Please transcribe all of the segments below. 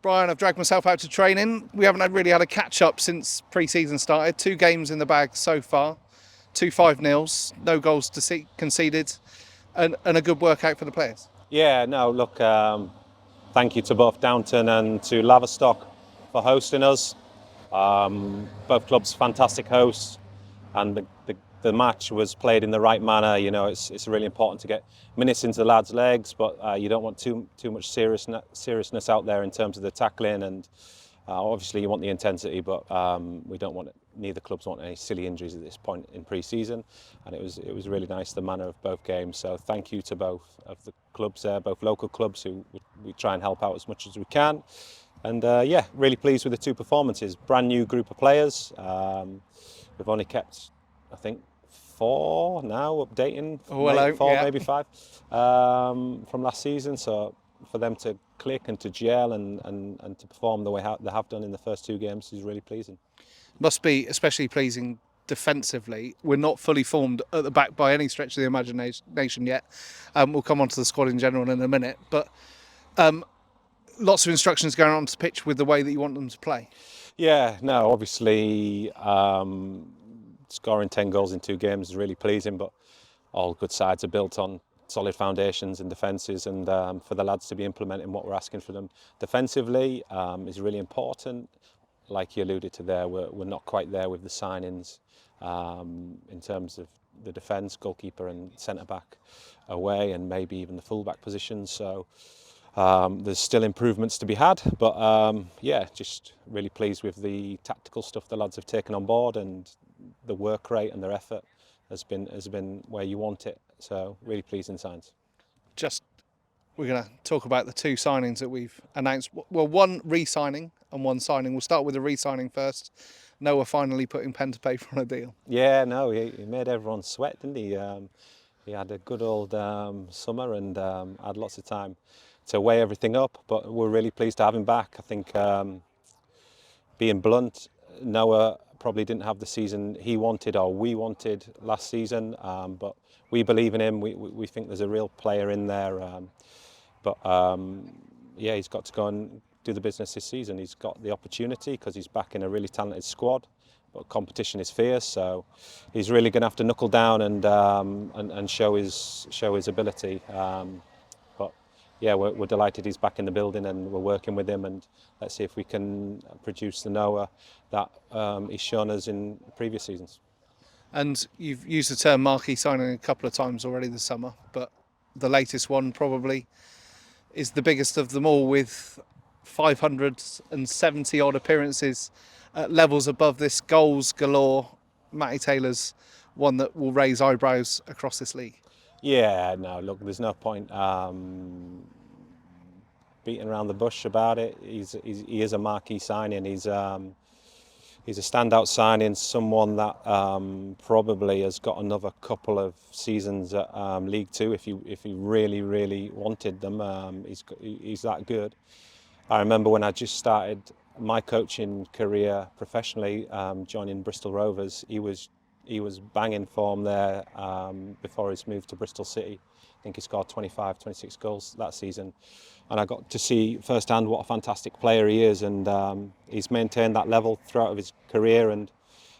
Brian, I've dragged myself out to training. We haven't really had a catch-up since pre-season started. 2 games in the bag so far, 2 5-0s, no goals conceded, and a good workout for the players. Yeah, no, look, thank you to both Downton and to Laverstock for hosting us. Both clubs fantastic hosts, and the match was played in the right manner. You know, it's really important to get minutes into the lads' legs, but you don't want too much seriousness out there in terms of the tackling, and obviously you want the intensity, but we don't want it. Neither clubs want any silly injuries at this point in pre-season, and it was really nice, the manner of both games. So thank you to both of the clubs there, both local clubs who we try and help out as much as we can. And yeah, really pleased with the 2 performances. Brand new group of players. We've only kept, I think, 4 now, updating. Maybe 5 from last season. So for them to click and to gel and to perform the way they have done in the first 2 games is really pleasing. Must be especially pleasing defensively. We're not fully formed at the back by any stretch of the imagination yet. We'll come on to the squad in general in a minute, but lots of instructions going on to the pitch with the way that you want them to play. Yeah, no, obviously scoring 10 goals in 2 games is really pleasing, but all good sides are built on solid foundations and defences, and for the lads to be implementing what we're asking for them defensively is really important. Like you alluded to there, we're not quite there with the signings in terms of the defence, goalkeeper and centre-back away, and maybe even the full-back positions. So there's still improvements to be had, but yeah, just really pleased with the tactical stuff the lads have taken on board, and the work rate and their effort has been where you want it. So really pleasing signs. We're going to talk about the 2 signings that we've announced. Well, 1 re-signing and 1 signing. We'll start with the re-signing first. Noah finally putting pen to paper on a deal. Yeah, no, he made everyone sweat, didn't he? He had a good old summer and had lots of time to weigh everything up, but we're really pleased to have him back. I think, being blunt, Noah probably didn't have the season he wanted or we wanted last season, but we believe in him. We think there's a real player in there. But yeah, he's got to go and do the business this season. He's got the opportunity because he's back in a really talented squad, but competition is fierce, so he's really going to have to knuckle down and show his ability. But yeah, we're delighted he's back in the building, and we're working with him, and let's see if we can produce the Noah that he's shown us in previous seasons. And you've used the term marquee signing a couple of times already this summer, but the latest one probably is the biggest of them all, with 570 odd appearances at levels above this, goals galore. Matty Taylor's one that will raise eyebrows across this league. Yeah, no, look, there's no point beating around the bush about it. He is a marquee signing. He's a standout signing, someone that probably has got another couple of seasons at League Two if he really wanted them. He's that good. I remember when I just started my coaching career professionally, joining Bristol Rovers, he was banging form there before his move to Bristol City. I think he scored 25, 26 goals that season. And I got to see firsthand what a fantastic player he is, and he's maintained that level throughout his career, and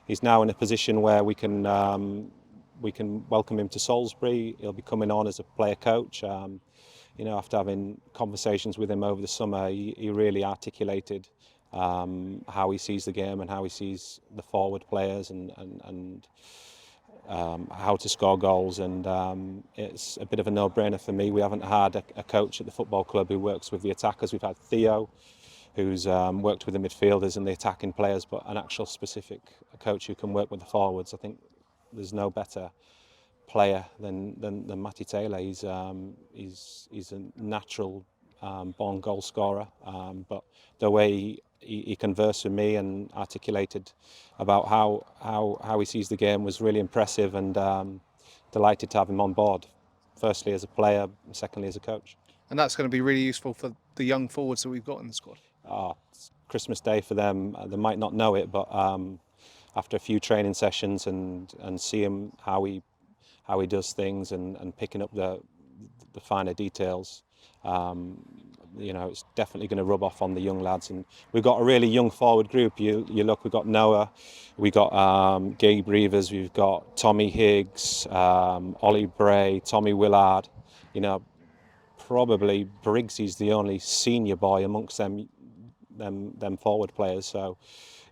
he's now in a position where we can welcome him to Salisbury. He'll be coming on as a player coach. You know, after having conversations with him over the summer, he really articulated how he sees the game and how he sees the forward players and how to score goals, and it's a bit of a no-brainer for me. We haven't had a coach at the football club who works with the attackers. We've had Theo, who's worked with the midfielders and the attacking players, but an actual specific coach who can work with the forwards. I think there's no better player than Matty Taylor. He's a natural born goal scorer, but the way he conversed with me and articulated about how he sees the game was really impressive, and delighted to have him on board, firstly as a player, secondly as a coach. And that's going to be really useful for the young forwards that we've got in the squad. It's Christmas Day for them. They might not know it, but after a few training sessions and see him how he does things and picking up the finer details, it's definitely going to rub off on the young lads. And we've got a really young forward group. You look, we've got Noah, we've got Gabe Reevers, we've got Tommy Higgs, Ollie Bray, Tommy Willard. Probably Briggsy's the only senior boy amongst them forward players. So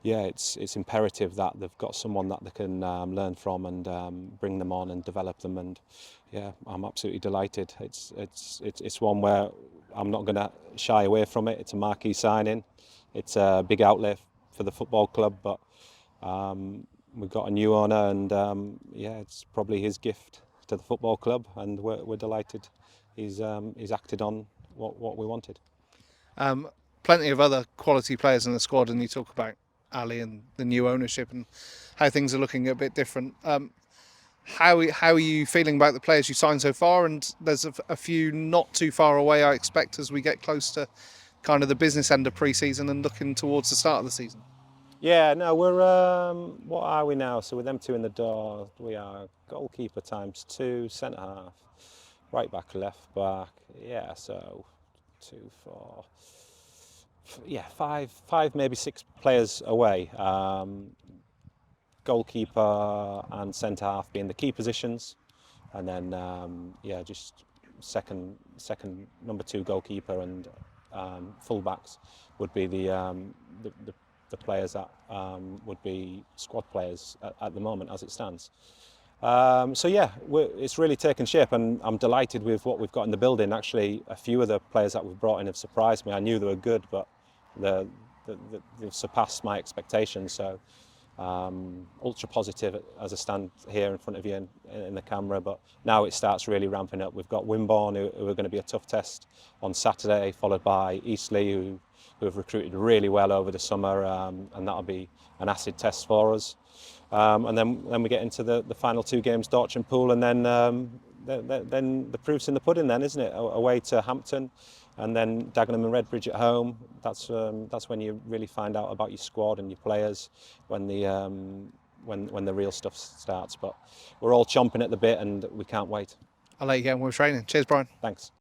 yeah, it's imperative that they've got someone that they can learn from and bring them on and develop them. And yeah, I'm absolutely delighted. It's one where I'm not going to shy away from it. It's a marquee signing. It's a big outlet for the football club, but we've got a new owner, and yeah, it's probably his gift to the football club, and we're delighted. He's acted on what we wanted. Plenty of other quality players in the squad, and you talk about Ali and the new ownership and how things are looking a bit different. How are you feeling about the players you signed so far? And there's a few not too far away, I expect, as we get close to kind of the business end of pre-season and looking towards the start of the season. Yeah, no, we're what are we now? So with them two in the door, we are goalkeeper times 2, centre half, right back, left back. Yeah, so 2, 4. Yeah, five, maybe 6 players away. Goalkeeper and centre half being the key positions, and then yeah, just second number 2 goalkeeper and full-backs would be the players that would be squad players at the moment as it stands. So yeah, it's really taken shape, and I'm delighted with what we've got in the building. Actually, a few of the players that we've brought in have surprised me. I knew they were good, but they've surpassed my expectations. So ultra positive as I stand here in front of you in the camera. But now it starts really ramping up. We've got Wimborne, who are going to be a tough test on Saturday, followed by Eastleigh, who have recruited really well over the summer, and that'll be an acid test for us. And then we get into the final 2 games, Dorch and Poole, and then the proof's in the pudding, then, isn't it? Away to Hampton, and then Dagenham and Redbridge at home. That's when you really find out about your squad and your players, when the real stuff starts. But we're all chomping at the bit, and we can't wait. I'll let you get on with training. Cheers, Brian. Thanks.